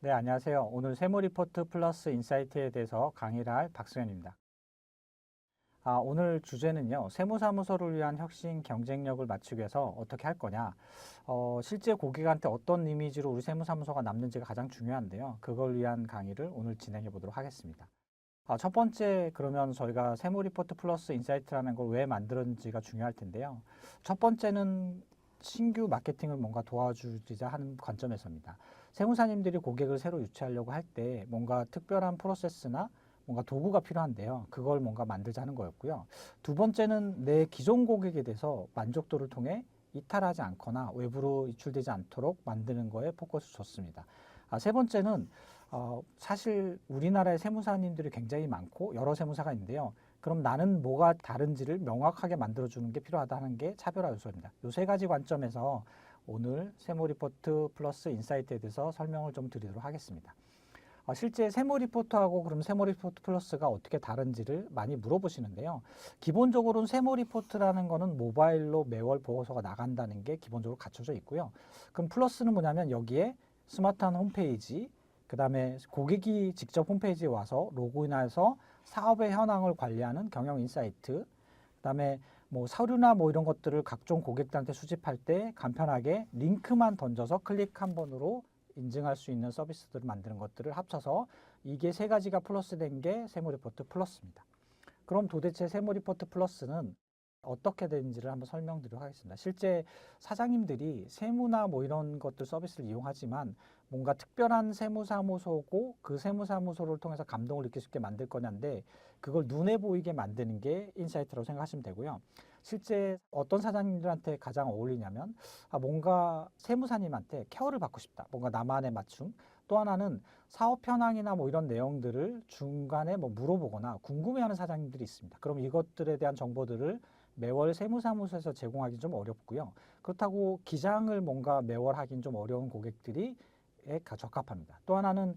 네, 안녕하세요. 오늘 세무리포트 플러스 인사이트에 대해서 강의를 할 박수현입니다. 오늘 주제는요, 세무사무소를 위한 혁신 경쟁력을 맞추기 위해서 어떻게 할 거냐. 실제 고객한테 어떤 이미지로 우리 세무사무소가 남는지가 가장 중요한데요. 그걸 위한 강의를 오늘 진행해 보도록 하겠습니다. 첫 번째, 그러면 저희가 세무리포트 플러스 인사이트라는 걸 왜 만들었는지가 중요할 텐데요. 첫 번째는 신규 마케팅을 뭔가 도와주자 하는 관점에서입니다. 세무사님들이 고객을 새로 유치하려고 할 때 뭔가 특별한 프로세스나 뭔가 도구가 필요한데요. 그걸 뭔가 만들자는 거였고요. 두 번째는 내 기존 고객에 대해서 만족도를 통해 이탈하지 않거나 외부로 유출되지 않도록 만드는 거에 포커스 줬습니다. 세 번째는 사실 우리나라의 세무사님들이 굉장히 많고 여러 세무사가 있는데요. 그럼 나는 뭐가 다른지를 명확하게 만들어주는 게 필요하다는 게 차별화 요소입니다. 이 세 가지 관점에서 오늘 세무리포트 플러스 인사이트에 대해서 설명을 좀 드리도록 하겠습니다. 실제 세무리포트하고 그럼 세무리포트 플러스가 어떻게 다른지를 많이 물어보시는데요. 기본적으로는 세무리포트라는 거는 모바일로 매월 보고서가 나간다는 게 기본적으로 갖춰져 있고요. 그럼 플러스는 뭐냐면 여기에 스마트한 홈페이지, 그 다음에 고객이 직접 홈페이지에 와서 로그인해서 사업의 현황을 관리하는 경영 인사이트, 그 다음에 뭐 서류나 뭐 이런 것들을 각종 고객들한테 수집할 때 간편하게 링크만 던져서 클릭 한 번으로 인증할 수 있는 서비스들을 만드는 것들을 합쳐서 이게 세 가지가 플러스된 게 세무리포트 플러스입니다. 그럼 도대체 세무리포트 플러스는 어떻게 되는지를 한번 설명드리도록 하겠습니다. 실제 사장님들이 세무나 뭐 이런 것들 서비스를 이용하지만 뭔가 특별한 세무사무소고 그 세무사무소를 통해서 감동을 느낄 수 있게 만들 거냐인데 그걸 눈에 보이게 만드는 게 인사이트라고 생각하시면 되고요. 실제 어떤 사장님들한테 가장 어울리냐면 뭔가 세무사님한테 케어를 받고 싶다. 뭔가 나만의 맞춤. 또 하나는 사업 현황이나 뭐 이런 내용들을 중간에 뭐 물어보거나 궁금해하는 사장님들이 있습니다. 그럼 이것들에 대한 정보들을 매월 세무사무소에서 제공하기 좀 어렵고요. 그렇다고 기장을 뭔가 매월 하긴 좀 어려운 고객들이 적합합니다. 또 하나는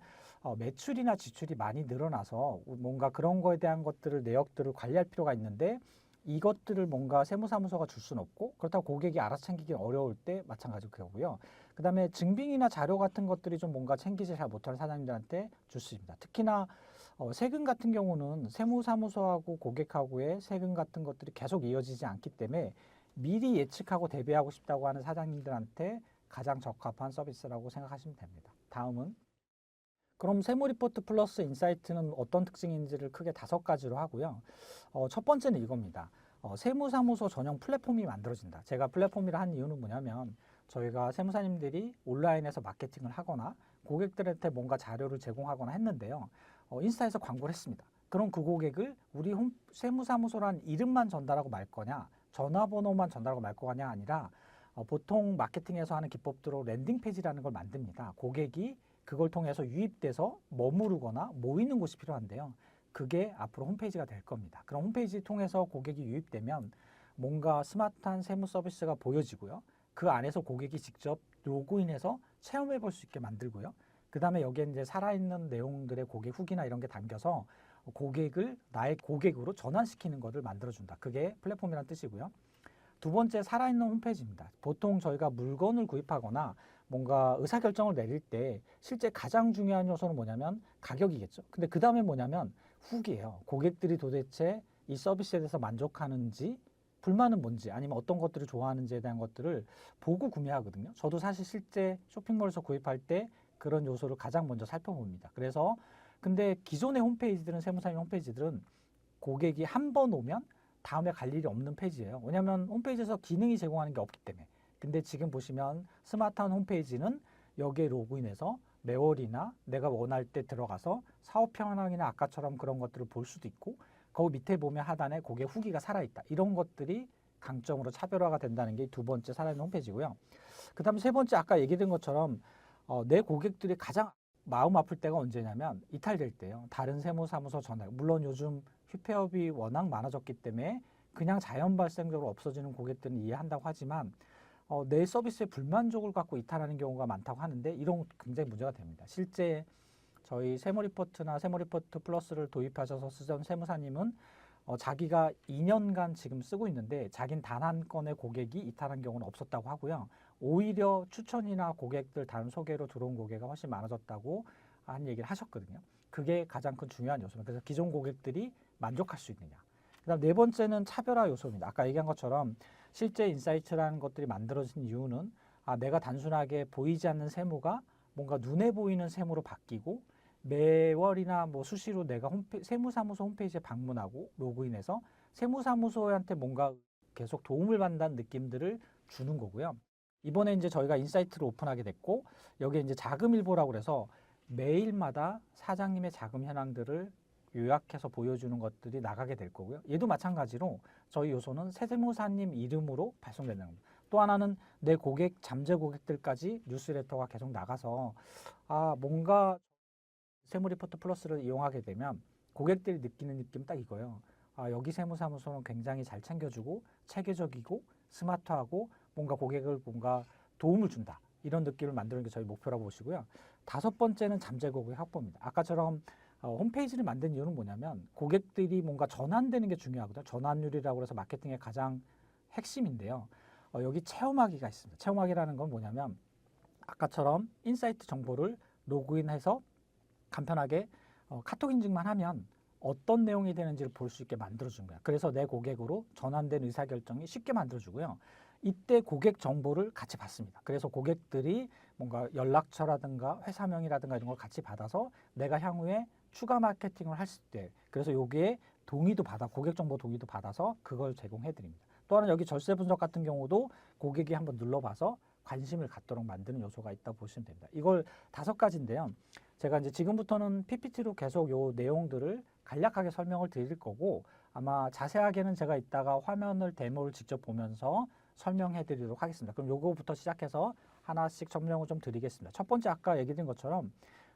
매출이나 지출이 많이 늘어나서 뭔가 그런 거에 대한 것들을 내역들을 관리할 필요가 있는데 이것들을 뭔가 세무사무소가 줄 수는 없고 그렇다고 고객이 알아서 챙기기 어려울 때 마찬가지로 그러고요. 그 다음에 증빙이나 자료 같은 것들이 좀 뭔가 챙기지 잘 못하는 사장님들한테 줄 수 있습니다. 특히나 세금 같은 경우는 세무사무소하고 고객하고의 세금 같은 것들이 계속 이어지지 않기 때문에 미리 예측하고 대비하고 싶다고 하는 사장님들한테 가장 적합한 서비스라고 생각하시면 됩니다. 다음은 그럼 세무리포트 플러스 인사이트는 어떤 특징인지를 크게 5가지로 하고요. 첫 번째는 이겁니다. 세무사무소 전용 플랫폼이 만들어진다. 제가 플랫폼이라 한 이유는 뭐냐면 저희가 세무사님들이 온라인에서 마케팅을 하거나 고객들한테 뭔가 자료를 제공하거나 했는데요. 인스타에서 광고를 했습니다. 그럼 그 고객을 우리 세무사무소란 이름만 전달하고 말 거냐, 전화번호만 전달하고 말 거냐 아니라 보통 마케팅에서 하는 기법대로 랜딩 페이지라는 걸 만듭니다. 고객이 그걸 통해서 유입돼서 머무르거나 모이는 곳이 필요한데요. 그게 앞으로 홈페이지가 될 겁니다. 그럼 홈페이지 통해서 고객이 유입되면 뭔가 스마트한 세무 서비스가 보여지고요. 그 안에서 고객이 직접 로그인해서 체험해 볼 수 있게 만들고요. 그 다음에 여기에 이제 살아있는 내용들의 고객 후기나 이런 게 담겨서 고객을 나의 고객으로 전환시키는 것을 만들어준다. 그게 플랫폼이라는 뜻이고요. 두 번째, 살아있는 홈페이지입니다. 보통 저희가 물건을 구입하거나 뭔가 의사결정을 내릴 때 실제 가장 중요한 요소는 뭐냐면 가격이겠죠. 근데 그 다음에 뭐냐면 후기예요. 고객들이 도대체 이 서비스에 대해서 만족하는지, 불만은 뭔지, 아니면 어떤 것들을 좋아하는지에 대한 것들을 보고 구매하거든요. 저도 사실 실제 쇼핑몰에서 구입할 때 그런 요소를 가장 먼저 살펴봅니다. 그래서 근데 기존의 홈페이지들은 세무사님 홈페이지들은 고객이 한 번 오면 다음에 갈 일이 없는 페이지예요. 왜냐하면 홈페이지에서 기능이 제공하는 게 없기 때문에. 근데 지금 보시면 스마트한 홈페이지는 여기에 로그인해서 매월이나 내가 원할 때 들어가서 사업 현황이나 아까처럼 그런 것들을 볼 수도 있고 거기 밑에 보면 하단에 고객 후기가 살아있다. 이런 것들이 강점으로 차별화가 된다는 게 두 번째 살아있는 홈페이지고요. 그 다음에 세 번째 아까 얘기된 것처럼 내 고객들이 가장 마음 아플 때가 언제냐면 이탈될 때요. 다른 세무사무소 전화. 물론 요즘 휴폐업이 워낙 많아졌기 때문에 그냥 자연 발생적으로 없어지는 고객들은 이해한다고 하지만 내 서비스에 불만족을 갖고 이탈하는 경우가 많다고 하는데 이런 굉장히 문제가 됩니다. 실제 저희 세무리포트나 세무리포트 플러스를 도입하셔서 쓰던 세무사님은 자기가 2년간 지금 쓰고 있는데 자긴 단 한 건의 고객이 이탈한 경우는 없었다고 하고요. 오히려 추천이나 고객들 다른 소개로 들어온 고객이 훨씬 많아졌다고 한 얘기를 하셨거든요. 그게 가장 큰 중요한 요소입니다. 그래서 기존 고객들이 만족할 수 있느냐. 그다음 네 번째는 차별화 요소입니다. 아까 얘기한 것처럼 실제 인사이트라는 것들이 만들어진 이유는 내가 단순하게 보이지 않는 세무가 뭔가 눈에 보이는 세무로 바뀌고 매월이나 뭐 수시로 내가 세무사무소 홈페이지에 방문하고 로그인해서 세무사무소한테 뭔가 계속 도움을 받는다는 느낌들을 주는 거고요. 이번에 이제 저희가 인사이트를 오픈하게 됐고 여기에 이제 자금일보라고 그래서 매일마다 사장님의 자금 현황들을 요약해서 보여주는 것들이 나가게 될 거고요. 얘도 마찬가지로 저희 요소는 세무사님 이름으로 발송되는 겁니다. 또 하나는 내 고객, 잠재 고객들까지 뉴스레터가 계속 나가서 뭔가 세무리포트 플러스를 이용하게 되면 고객들이 느끼는 느낌 딱 이거예요. 여기 세무사무소는 굉장히 잘 챙겨주고 체계적이고 스마트하고 뭔가 고객을 뭔가 도움을 준다. 이런 느낌을 만드는 게 저희 목표라고 보시고요. 다섯 번째는 잠재 고객 확보입니다. 아까처럼 홈페이지를 만든 이유는 뭐냐면 고객들이 뭔가 전환되는 게 중요하거든요. 전환율이라고 해서 마케팅의 가장 핵심인데요. 여기 체험하기가 있습니다. 체험하기라는 건 뭐냐면 아까처럼 인사이트 정보를 로그인해서 간편하게 카톡 인증만 하면 어떤 내용이 되는지를 볼 수 있게 만들어준 거야. 그래서 내 고객으로 전환된 의사결정이 쉽게 만들어주고요. 이때 고객 정보를 같이 받습니다. 그래서 고객들이 뭔가 연락처라든가 회사명이라든가 이런 걸 같이 받아서 내가 향후에 추가 마케팅을 했을 때 그래서 여기에 동의도 받아 고객 정보 동의도 받아서 그걸 제공해 드립니다. 또 하나 여기 절세 분석 같은 경우도 고객이 한번 눌러봐서 관심을 갖도록 만드는 요소가 있다고 보시면 됩니다. 이걸 5가지인데요. 제가 이제 지금부터는 PPT로 계속 요 내용들을 간략하게 설명을 드릴 거고 아마 자세하게는 제가 이따가 화면을 데모를 직접 보면서 설명해 드리도록 하겠습니다. 그럼 요거부터 시작해서 하나씩 설명을 좀 드리겠습니다. 첫 번째 아까 얘기 드린 것처럼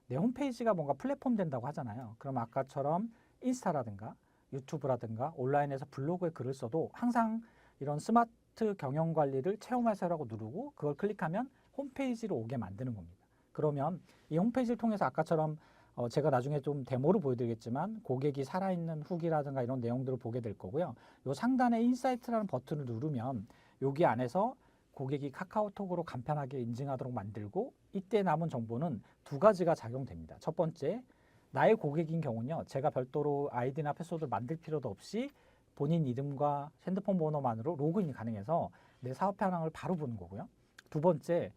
내 홈페이지가 뭔가 플랫폼 된다고 하잖아요. 그럼 아까처럼 인스타라든가 유튜브라든가 온라인에서 블로그에 글을 써도 항상 이런 스마트 경영 관리를 체험하세요라고 누르고 그걸 클릭하면 홈페이지로 오게 만드는 겁니다. 그러면 이 홈페이지를 통해서 아까처럼 제가 나중에 좀 데모로 보여드리겠지만 고객이 살아있는 후기라든가 이런 내용들을 보게 될 거고요. 요 상단에 인사이트라는 버튼을 누르면 여기 안에서 고객이 카카오톡으로 간편하게 인증하도록 만들고 이때 남은 정보는 2가지가 작용됩니다. 첫 번째, 나의 고객인 경우는요. 제가 별도로 아이디나 패스워드를 만들 필요도 없이 본인 이름과 핸드폰 번호만으로 로그인이 가능해서 내 사업 현황을 바로 보는 거고요. 두 번째,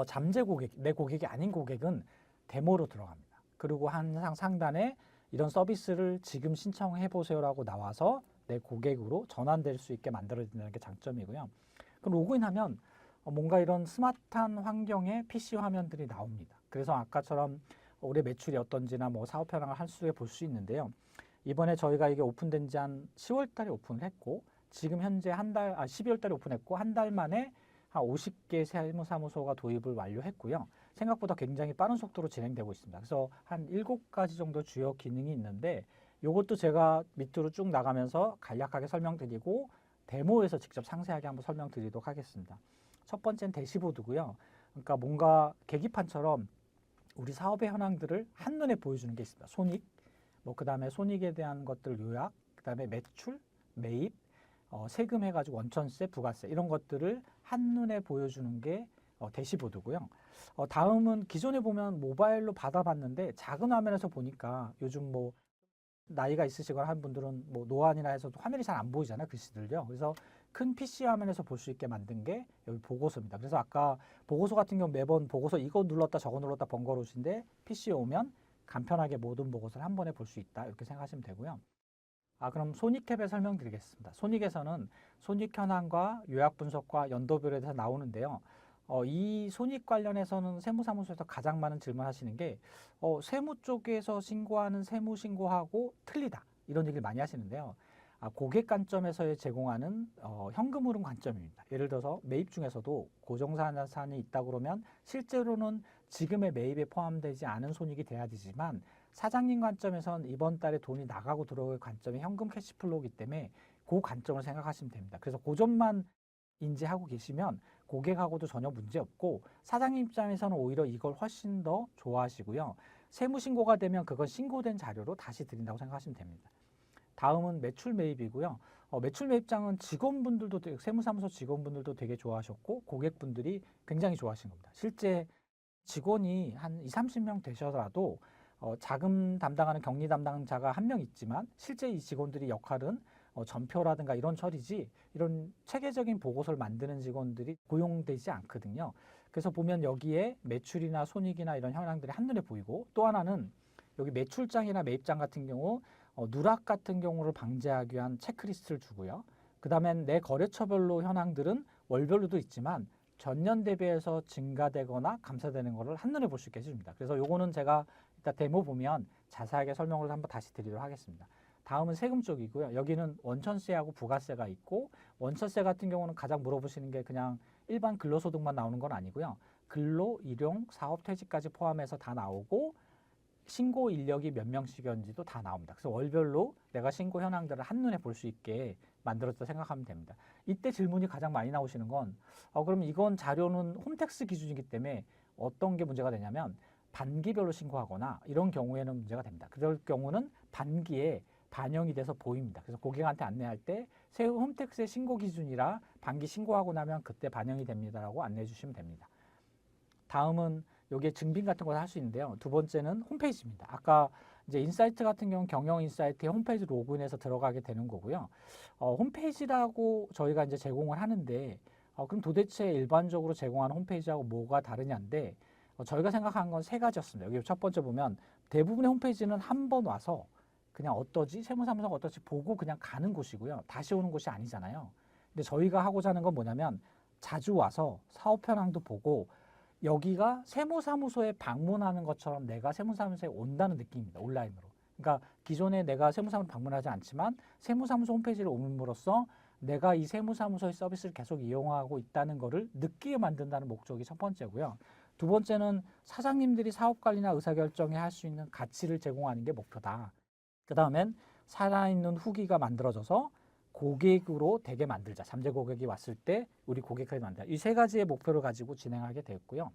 잠재 고객, 내 고객이 아닌 고객은 데모로 들어갑니다. 그리고 항상 상단에 이런 서비스를 지금 신청해 보세요라고 나와서 내 고객으로 전환될 수 있게 만들어진다는 게 장점이고요. 그럼 로그인하면 뭔가 이런 스마트한 환경의 PC 화면들이 나옵니다. 그래서 아까처럼 올해 매출이 어떤지나 뭐 사업 현황을 한 수에 볼 수 있는데요. 이번에 저희가 이게 오픈된 지 한 10월 달에 오픈을 했고 지금 현재 12월 달에 오픈했고 한 달 만에 한 50개 세무사무소가 도입을 완료했고요. 생각보다 굉장히 빠른 속도로 진행되고 있습니다. 그래서 한 7가지 정도 주요 기능이 있는데 이것도 제가 밑으로 쭉 나가면서 간략하게 설명드리고 데모에서 직접 상세하게 한번 설명드리도록 하겠습니다. 첫 번째는 대시보드고요. 그러니까 뭔가 계기판처럼 우리 사업의 현황들을 한눈에 보여주는 게 있습니다. 손익, 그 다음에 손익에 대한 것들 요약, 그 다음에 매출, 매입, 세금 해가지고 원천세, 부가세 이런 것들을 한눈에 보여주는 게 대시보드고요. 다음은 기존에 보면 모바일로 받아봤는데 작은 화면에서 보니까 요즘 뭐 나이가 있으시거나 한 분들은 뭐 노안이나 해서도 화면이 잘 안 보이잖아요. 글씨들요. 그래서 큰 PC 화면에서 볼 수 있게 만든 게 여기 보고서입니다. 그래서 아까 보고서 같은 경우 매번 보고서 이거 눌렀다 저거 눌렀다 번거로우신데 PC에 오면 간편하게 모든 보고서를 한 번에 볼 수 있다. 이렇게 생각하시면 되고요. 그럼 손익캡에 설명드리겠습니다. 손익에서는 손익 현황과 요약 분석과 연도별에 대해서 나오는데요. 이 손익 관련해서는 세무사무소에서 가장 많은 질문하시는 게 세무 쪽에서 신고하는 세무 신고하고 틀리다 이런 얘기를 많이 하시는데요. 고객 관점에서 제공하는 현금 흐름 관점입니다. 예를 들어서 매입 중에서도 고정자산이 있다 그러면 실제로는 지금의 매입에 포함되지 않은 손익이 돼야 되지만 사장님 관점에선 이번 달에 돈이 나가고 들어올 관점이 현금 캐시플로우이기 때문에 그 관점을 생각하시면 됩니다. 그래서 그 점만 인지하고 계시면 고객하고도 전혀 문제 없고 사장님 입장에서는 오히려 이걸 훨씬 더 좋아하시고요. 세무 신고가 되면 그건 신고된 자료로 다시 드린다고 생각하시면 됩니다. 다음은 매출 매입이고요. 매출 매입장은 세무사무소 직원분들도 되게 좋아하셨고 고객분들이 굉장히 좋아하신 겁니다. 실제 직원이 한 20, 30명 되셔도 자금 담당하는 격리 담당자가 한 명 있지만 실제 이 직원들이 역할은 전표라든가 이런 처리지 이런 체계적인 보고서를 만드는 직원들이 고용되지 않거든요. 그래서 보면 여기에 매출이나 손익이나 이런 현황들이 한눈에 보이고, 또 하나는 여기 매출장이나 매입장 같은 경우 누락 같은 경우를 방지하기 위한 체크리스트를 주고요. 그 다음엔 내 거래처별로 현황들은 월별로도 있지만 전년 대비해서 증가되거나 감소되는 것을 한눈에 볼 수 있게 해줍니다. 그래서 요거는 제가 이따 데모 보면 자세하게 설명을 한번 다시 드리도록 하겠습니다. 다음은 세금 쪽이고요. 여기는 원천세하고 부가세가 있고, 원천세 같은 경우는 가장 물어보시는 게 그냥 일반 근로소득만 나오는 건 아니고요. 근로, 일용, 사업퇴직까지 포함해서 다 나오고, 신고 인력이 몇 명씩이었는지도 다 나옵니다. 그래서 월별로 내가 신고 현황들을 한눈에 볼 수 있게 만들었다 생각하면 됩니다. 이때 질문이 가장 많이 나오시는 건 그럼 이건 자료는 홈택스 기준이기 때문에 어떤 게 문제가 되냐면 반기별로 신고하거나 이런 경우에는 문제가 됩니다. 그럴 경우는 반기에 반영이 돼서 보입니다. 그래서 고객한테 안내할 때 홈택스의 신고 기준이라 반기 신고하고 나면 그때 반영이 됩니다라고 안내해 주시면 됩니다. 다음은 여기에 증빙 같은 걸 할 수 있는데요. 두 번째는 홈페이지입니다. 아까 이제 인사이트 같은 경우는 경영 인사이트의 홈페이지 로그인해서 들어가게 되는 거고요. 홈페이지라고 저희가 이제 제공을 하는데 그럼 도대체 일반적으로 제공하는 홈페이지하고 뭐가 다르냐인데 저희가 생각한 건 세 가지였습니다. 여기 첫 번째 보면 대부분의 홈페이지는 한 번 와서 그냥 어떠지? 세무사무소가 어떠지? 보고 그냥 가는 곳이고요. 다시 오는 곳이 아니잖아요. 근데 저희가 하고자 하는 건 뭐냐면 자주 와서 사업 현황도 보고 여기가 세무사무소에 방문하는 것처럼 내가 세무사무소에 온다는 느낌입니다. 온라인으로. 그러니까 기존에 내가 세무사무소 방문하지 않지만 세무사무소 홈페이지를 옴으로써 내가 이 세무사무소의 서비스를 계속 이용하고 있다는 것을 느끼게 만든다는 목적이 첫 번째고요. 두 번째는 사장님들이 사업관리나 의사결정에 할 수 있는 가치를 제공하는 게 목표다. 그 다음엔 살아있는 후기가 만들어져서 고객으로 되게 만들자. 잠재 고객이 왔을 때 우리 고객을 만들자. 이 세 가지의 목표를 가지고 진행하게 되었고요.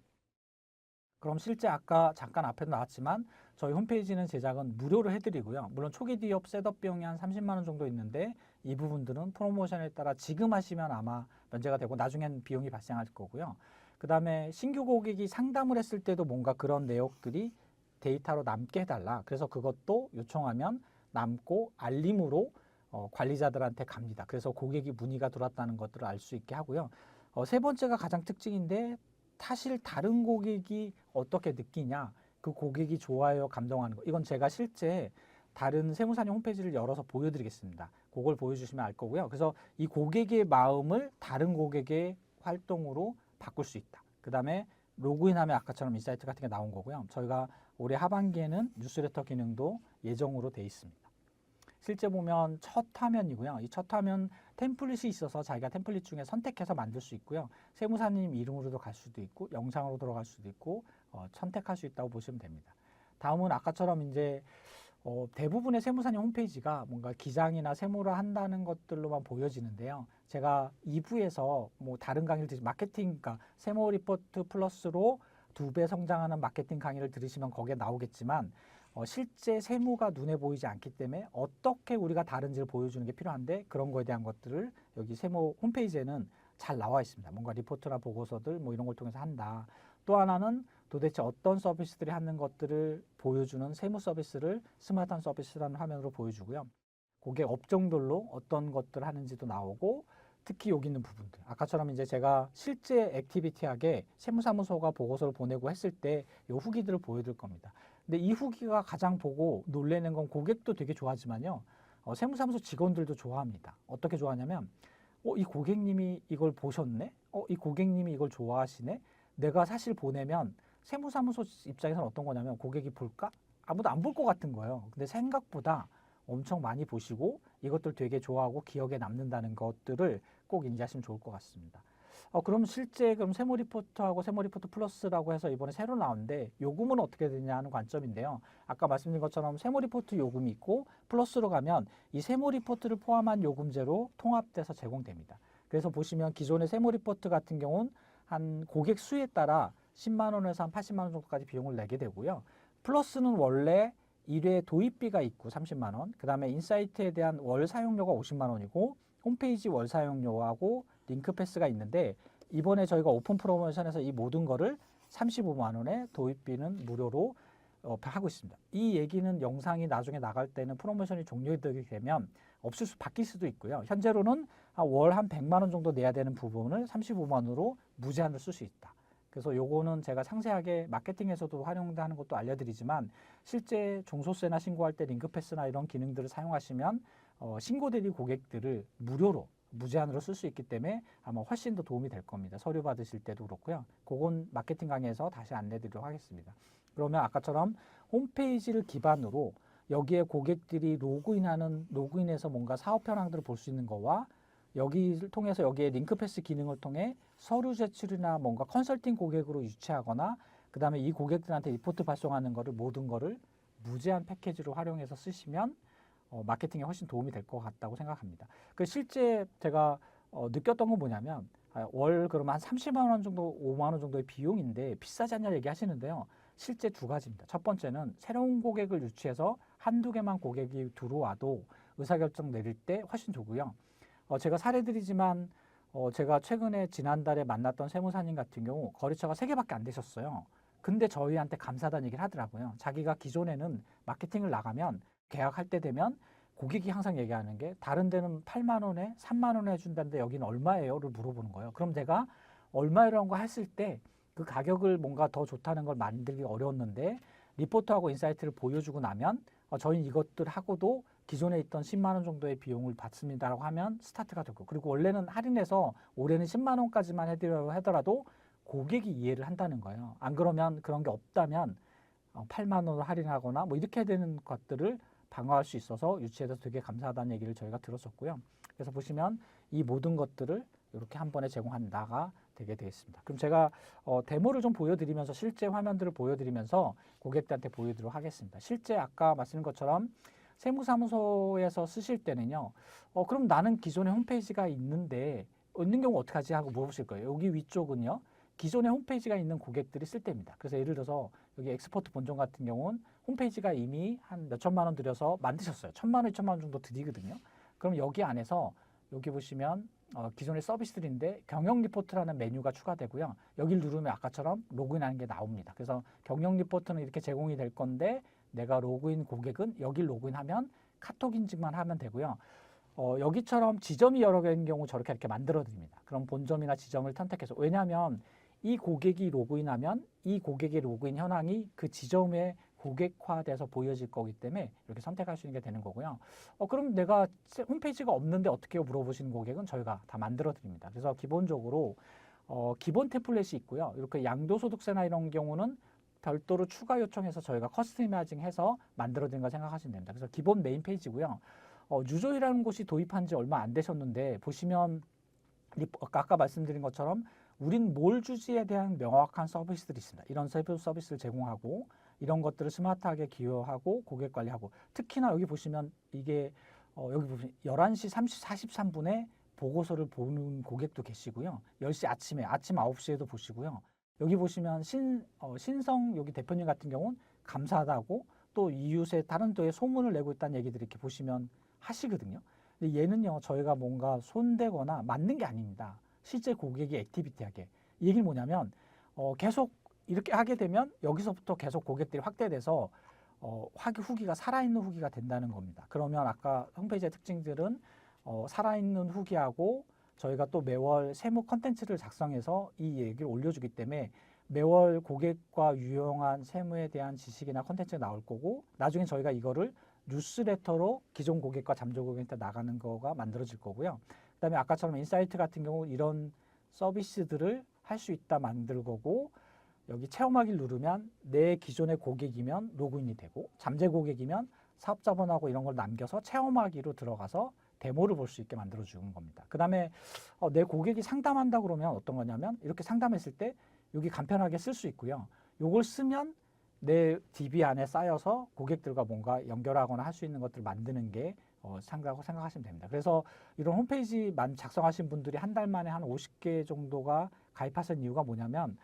그럼 실제 아까 잠깐 앞에도 나왔지만 저희 홈페이지는 제작은 무료로 해드리고요. 물론 초기 디업 셋업 비용이 한 30만 원 정도 있는데 이 부분들은 프로모션에 따라 지금 하시면 아마 면제가 되고 나중엔 비용이 발생할 거고요. 그 다음에 신규 고객이 상담을 했을 때도 뭔가 그런 내용들이 데이터로 남게 해달라. 그래서 그것도 요청하면 남고 알림으로 관리자들한테 갑니다. 그래서 고객이 문의가 들어왔다는 것들을 알 수 있게 하고요. 세 번째가 가장 특징인데 사실 다른 고객이 어떻게 느끼냐, 그 고객이 좋아요, 감동하는 거. 이건 제가 실제 다른 세무사님 홈페이지를 열어서 보여드리겠습니다. 그걸 보여주시면 알 거고요. 그래서 이 고객의 마음을 다른 고객의 활동으로 바꿀 수 있다. 그 다음에 로그인하면 아까처럼 인사이트 같은 게 나온 거고요. 저희가 올해 하반기에는 뉴스레터 기능도 예정으로 돼 있습니다. 실제 보면 첫 화면이고요. 이 첫 화면 템플릿이 있어서 자기가 템플릿 중에 선택해서 만들 수 있고요. 세무사님 이름으로도 갈 수도 있고 영상으로 들어갈 수도 있고 선택할 수 있다고 보시면 됩니다. 다음은 아까처럼 이제 대부분의 세무사님 홈페이지가 뭔가 기장이나 세무를 한다는 것들로만 보여지는데요. 제가 2부에서 뭐 다른 강의를 마케팅, 그러니까 세무 리포트 플러스로 2배 성장하는 마케팅 강의를 들으시면 거기에 나오겠지만 실제 세무가 눈에 보이지 않기 때문에 어떻게 우리가 다른지를 보여주는 게 필요한데 그런 거에 대한 것들을 여기 세무 홈페이지에는 잘 나와 있습니다. 뭔가 리포트나 보고서들 뭐 이런 걸 통해서 한다. 또 하나는 도대체 어떤 서비스들이 하는 것들을 보여주는 세무 서비스를 스마트한 서비스라는 화면으로 보여주고요. 고객 업종별로 어떤 것들을 하는지도 나오고 특히 여기 있는 부분들. 아까처럼 이제 제가 실제 액티비티하게 세무사무소가 보고서를 보내고 했을 때 이 후기들을 보여드릴 겁니다. 근데 이 후기가 가장 보고 놀라는 건 고객도 되게 좋아하지만요. 세무사무소 직원들도 좋아합니다. 어떻게 좋아하냐면 이 고객님이 이걸 보셨네? 이 고객님이 이걸 좋아하시네? 내가 사실 보내면 세무사무소 입장에서는 어떤 거냐면 고객이 볼까? 아무도 안 볼 것 같은 거예요. 근데 생각보다 엄청 많이 보시고 이것들 되게 좋아하고 기억에 남는다는 것들을 꼭 인지하시면 좋을 것 같습니다. 그럼 실제 그럼 세무 리포트하고 세무 리포트 플러스라고 해서 이번에 새로 나왔는데 요금은 어떻게 되냐 하는 관점인데요. 아까 말씀드린 것처럼 세무 리포트 요금이 있고 플러스로 가면 이 세무 리포트를 포함한 요금제로 통합돼서 제공됩니다. 그래서 보시면 기존의 세무 리포트 같은 경우는 한 고객 수에 따라 10만 원에서 한 80만 원 정도까지 비용을 내게 되고요. 플러스는 원래 1회 도입비가 있고 30만 원, 그 다음에 인사이트에 대한 월 사용료가 50만 원이고 홈페이지 월 사용료하고 링크 패스가 있는데 이번에 저희가 오픈 프로모션에서 이 모든 거를 35만 원에 도입비는 무료로 하고 있습니다. 이 얘기는 영상이 나중에 나갈 때는 프로모션이 종료되게 되면 바뀔 수도 있고요. 현재로는 월 한 100만 원 정도 내야 되는 부분을 35만 원으로 무제한으로 쓸 수 있다. 그래서 요거는 제가 상세하게 마케팅에서도 활용하는 것도 알려드리지만 실제 종소세나 신고할 때 링크패스나 이런 기능들을 사용하시면 신고 대리 고객들을 무료로 무제한으로 쓸 수 있기 때문에 아마 훨씬 더 도움이 될 겁니다. 서류 받으실 때도 그렇고요. 그건 마케팅 강의에서 다시 안내드리도록 하겠습니다. 그러면 아까처럼 홈페이지를 기반으로 여기에 고객들이 로그인해서 뭔가 사업 현황들을 볼 수 있는 거와 여기를 통해서 여기에 링크패스 기능을 통해 서류 제출이나 뭔가 컨설팅 고객으로 유치하거나 그 다음에 이 고객들한테 리포트 발송하는 거를 모든 거를 무제한 패키지로 활용해서 쓰시면 마케팅에 훨씬 도움이 될 것 같다고 생각합니다. 실제 제가 느꼈던 건 뭐냐면 월 그러면 한 30만 원 정도, 5만 원 정도의 비용인데 비싸지 않냐 얘기하시는데요. 실제 두 가지입니다. 첫 번째는 새로운 고객을 유치해서 한두 개만 고객이 들어와도 의사결정 내릴 때 훨씬 좋고요. 제가 사례드리지만 제가 최근에 지난달에 만났던 세무사님 같은 경우 거래처가 3개밖에 안 되셨어요. 근데 저희한테 감사하다는 얘기를 하더라고요. 자기가 기존에는 마케팅을 나가면 계약할 때 되면 고객이 항상 얘기하는 게 다른 데는 8만 원에 3만 원에 해준다는데 여기는 얼마예요?를 물어보는 거예요. 그럼 내가 얼마라는 거 했을 때 그 가격을 뭔가 더 좋다는 걸 만들기 어려웠는데 리포트하고 인사이트를 보여주고 나면 저희는 이것들 하고도 기존에 있던 10만 원 정도의 비용을 받습니다라고 하면 스타트가 되고 그리고 원래는 할인해서 올해는 10만 원까지만 해드리려고 하더라도 고객이 이해를 한다는 거예요. 안 그러면 그런 게 없다면 8만 원을 할인하거나 뭐 이렇게 되는 것들을 방어할 수 있어서 유치해서 되게 감사하다는 얘기를 저희가 들었었고요. 그래서 보시면 이 모든 것들을 이렇게 한 번에 제공한다가 되게 되어 있습니다. 그럼 제가 데모를 좀 보여드리면서 실제 화면들을 보여드리면서 고객들한테 보여드리도록 하겠습니다. 실제 아까 말씀드린 것처럼 세무사무소에서 쓰실 때는요. 그럼 나는 기존에 홈페이지가 있는 경우 어떻게 하지 하고 물어보실 거예요. 여기 위쪽은요. 기존에 홈페이지가 있는 고객들이 쓸 때입니다. 그래서 예를 들어서 여기 엑스포트 본점 같은 경우는 홈페이지가 이미 한 몇천만 원 들여서 만드셨어요. 1,000만 원, 2,000만 원 정도 드리거든요. 그럼 여기 안에서 여기 보시면 기존의 서비스들인데 경영 리포트라는 메뉴가 추가되고요. 여기를 누르면 아까처럼 로그인하는 게 나옵니다. 그래서 경영 리포트는 이렇게 제공이 될 건데 내가 로그인 고객은 여기를 로그인하면 카톡 인증만 하면 되고요. 여기처럼 지점이 여러 개인 경우 저렇게 이렇게 만들어 드립니다. 그럼 본점이나 지점을 선택해서 왜냐하면 이 고객이 로그인하면 이 고객의 로그인 현황이 그 지점에 고객화돼서 보여질 거기 때문에 이렇게 선택할 수 있는 게 되는 거고요. 그럼 내가 홈페이지가 없는데 어떻게 물어보시는 고객은 저희가 다 만들어 드립니다. 그래서 기본적으로 기본 템플릿이 있고요. 이렇게 양도소득세나 이런 경우는 별도로 추가 요청해서 저희가 커스터마이징해서 만들어 드린 거 생각하시면 됩니다. 그래서 기본 메인 페이지고요. 유조이라는 곳이 도입한 지 얼마 안 되셨는데 보시면 아까 말씀드린 것처럼 우린 뭘 주지에 대한 명확한 서비스들이 있습니다. 이런 서비스를 제공하고 이런 것들을 스마트하게 기여하고 고객 관리하고 특히나 여기 보시면 이게 여기 보시면 11시 43분에 보고서를 보는 고객도 계시고요. 10시 아침 9시에도 보시고요. 여기 보시면 신성 여기 대표님 같은 경우는 감사하다고 또 이웃의 다른 도에 소문을 내고 있다는 얘기들 이렇게 보시면 하시거든요. 근데 얘는요 저희가 뭔가 손대거나 만든 게 아닙니다. 실제 고객이 액티비티하게 이 얘기는 뭐냐면 계속 이렇게 하게 되면 여기서부터 계속 고객들이 확대돼서 후기가 살아있는 후기가 된다는 겁니다. 그러면 아까 홈페이지의 특징들은 살아있는 후기하고 저희가 또 매월 세무 컨텐츠를 작성해서 이 얘기를 올려주기 때문에 매월 고객과 유용한 세무에 대한 지식이나 컨텐츠가 나올 거고 나중에 저희가 이거를 뉴스레터로 기존 고객과 잠재 고객한테 나가는 거가 만들어질 거고요. 그 다음에 아까처럼 인사이트 같은 경우 이런 서비스들을 할 수 있다 만들 거고 여기 체험하기를 누르면 내 기존의 고객이면 로그인이 되고 잠재 고객이면 사업자번호하고 이런 걸 남겨서 체험하기로 들어가서 데모를 볼 수 있게 만들어 주는 겁니다. 그 다음에 내 고객이 상담한다 그러면 어떤 거냐면 이렇게 상담했을 때 여기 간편하게 쓸 수 있고요. 요걸 쓰면 내 DB 안에 쌓여서 고객들과 뭔가 연결하거나 할 수 있는 것들을 만드는 게 상다고 생각하시면 됩니다. 그래서 이런 홈페이지만 작성하신 분들이 한 달 만에 한 50개 정도가 가입하신 이유가 뭐냐면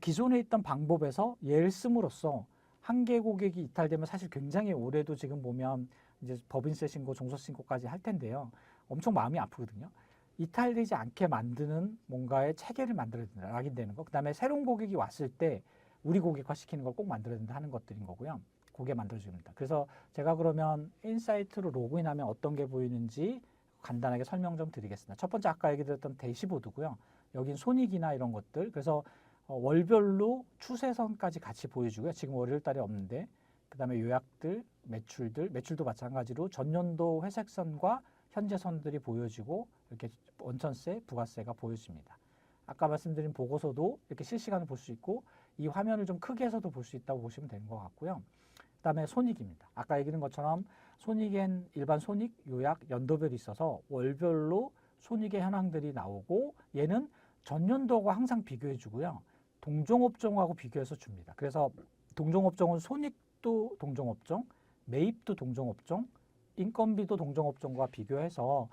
기존에 있던 방법에서 얘를 씀으로써 한 개 고객이 이탈되면 사실 굉장히 올해도 지금 보면 이제 법인세 신고, 종소세 신고까지 할 텐데요. 엄청 마음이 아프거든요. 이탈되지 않게 만드는 뭔가의 체계를 만들어야 된다. 락인되는 거. 그 다음에 새로운 고객이 왔을 때 우리 고객화 시키는 걸 꼭 만들어야 된다 하는 것들인 거고요. 그게 만들어줍니다. 그래서 제가 그러면 인사이트로 로그인하면 어떤 게 보이는지 간단하게 설명 좀 드리겠습니다. 첫 번째 아까 얘기 드렸던 대시보드고요. 여긴 손익이나 이런 것들. 그래서 월별로 추세선까지 같이 보여주고요. 지금 월요일 달에 없는데 그 다음에 요약들, 매출도 마찬가지로 전년도 회색선과 현재선들이 보여지고 이렇게 원천세, 부가세가 보여집니다. 아까 말씀드린 보고서도 이렇게 실시간으로 볼 수 있고 이 화면을 좀 크게 해서도 볼 수 있다고 보시면 되는 것 같고요. 그 다음에 손익입니다. 아까 얘기한 것처럼 손익엔 일반 손익, 요약, 연도별이 있어서 월별로 손익의 현황들이 나오고 얘는 전년도하고 항상 비교해 주고요. 동종업종하고 비교해서 줍니다. 그래서 동종업종은 손익도 동종업종, 매입도 동종업종, 인건비도 동종업종과 비교해서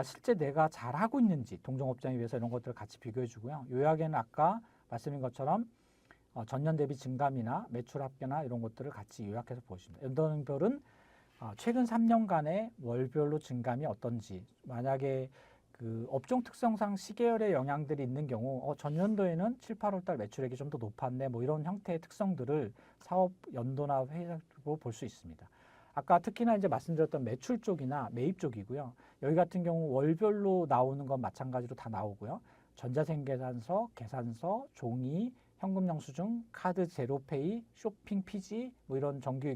실제 내가 잘하고 있는지 동종업종에 비해서 이런 것들을 같이 비교해 주고요. 요약에는 아까 말씀인 것처럼 전년 대비 증감이나 매출 합계나 이런 것들을 같이 요약해서 보십니다. 연도별은 최근 3년간의 월별로 증감이 어떤지, 만약에 그 업종 특성상 시계열의 영향들이 있는 경우 전년도에는 7, 8월 달 매출액이 좀 더 높았네 뭐 이런 형태의 특성들을 사업 연도나 회사로 볼 수 있습니다. 아까 특히나 이제 말씀드렸던 매출 쪽이나 매입 쪽이고요. 여기 같은 경우 월별로 나오는 건 마찬가지로 다 나오고요. 전자생계산서, 계산서, 종이, 현금 영수증, 카드 제로페이, 쇼핑 피지 뭐 이런 정규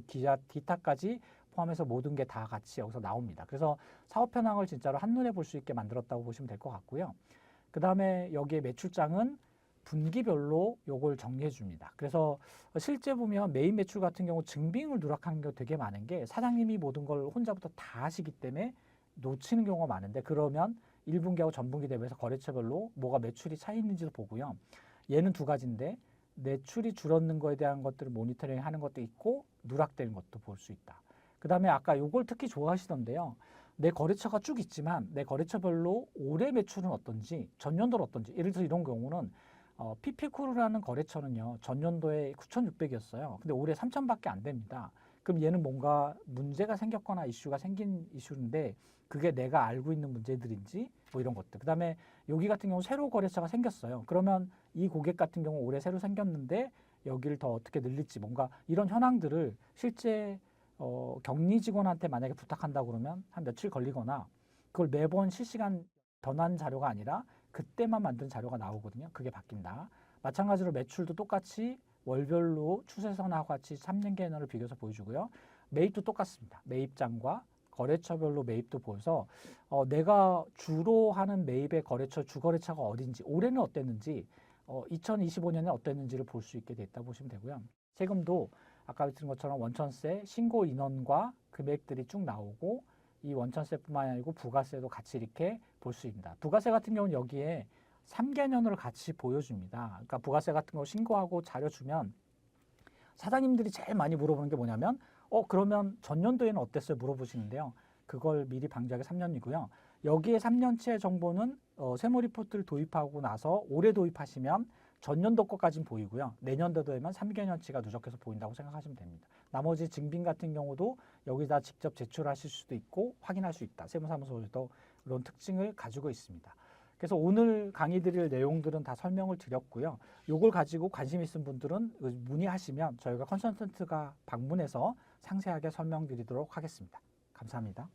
기타까지 포함해서 모든 게 다 같이 여기서 나옵니다. 그래서 사업 현황을 진짜로 한눈에 볼 수 있게 만들었다고 보시면 될 것 같고요. 그 다음에 여기에 매출장은 분기별로 요걸 정리해 줍니다. 그래서 실제 보면 메인 매출 같은 경우 증빙을 누락하는 게 되게 많은 게 사장님이 모든 걸 혼자부터 다 하시기 때문에 놓치는 경우가 많은데 그러면 1분기하고 전분기 대비해서 거래처별로 뭐가 매출이 차 있는지도 보고요. 얘는 두 가지인데 매출이 줄었는 거에 대한 것들을 모니터링 하는 것도 있고 누락되는 것도 볼 수 있다. 그 다음에 아까 요걸 특히 좋아하시던데요. 내 거래처가 쭉 있지만 내 거래처별로 올해 매출은 어떤지 전년도는 어떤지 예를 들어서 이런 경우는 피피쿠르라는 거래처는요 전년도에 9,600이었어요. 근데 올해 3,000밖에 안 됩니다. 그럼 얘는 뭔가 문제가 생겼거나 이슈가 생긴 이슈인데 그게 내가 알고 있는 문제들인지 뭐 이런 것들. 그 다음에 여기 같은 경우 새로 거래처가 생겼어요. 그러면 이 고객 같은 경우 올해 새로 생겼는데 여기를 더 어떻게 늘릴지 뭔가 이런 현황들을 실제 격리 직원한테 만약에 부탁한다고 그러면 한 며칠 걸리거나 그걸 매번 실시간 변환 자료가 아니라 그때만 만든 자료가 나오거든요. 그게 바뀐다. 마찬가지로 매출도 똑같이 월별로 추세선하고 같이 3년 개념을 비교해서 보여주고요. 매입도 똑같습니다. 매입장과 거래처별로 매입도 보여서 내가 주로 하는 매입의 거래처, 주거래처가 어딘지, 올해는 어땠는지, 2025년에 어땠는지를 볼 수 있게 됐다 보시면 되고요. 세금도 아까 말씀드린 것처럼 원천세, 신고 인원과 금액들이 쭉 나오고 이 원천세뿐만 아니고 부가세도 같이 이렇게 볼 수 있습니다. 부가세 같은 경우는 여기에 3개년을 같이 보여줍니다. 그러니까 부가세 같은 거 신고하고 자료 주면 사장님들이 제일 많이 물어보는 게 뭐냐면 그러면 전년도에는 어땠어요? 물어보시는데요. 그걸 미리 방지하게 3년이고요. 여기에 3년치 정보는 세무 리포트를 도입하고 나서 올해 도입하시면 전년도 것까지는 보이고요. 내년도 되면 3개년치가 누적해서 보인다고 생각하시면 됩니다. 나머지 증빙 같은 경우도 여기다 직접 제출하실 수도 있고 확인할 수 있다. 세무사무소에도 이런 특징을 가지고 있습니다. 그래서 오늘 강의 드릴 내용들은 다 설명을 드렸고요. 요걸 가지고 관심 있으신 분들은 문의하시면 저희가 컨설턴트가 방문해서 상세하게 설명드리도록 하겠습니다. 감사합니다.